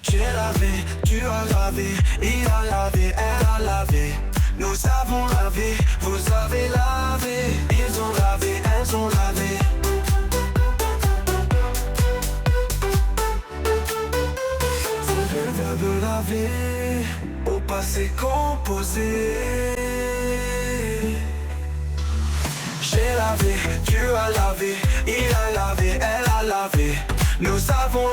J'ai lavé, tu as lavé, il a lavé, elle a lavé. Nous avons lavé, vous avez lavé. Ils ont lavé, elles ont lavé. C'est le verbe laver, au passé composé. J'ai lavé, tu as lavé, il a lavé, elle a lavé. Nous avons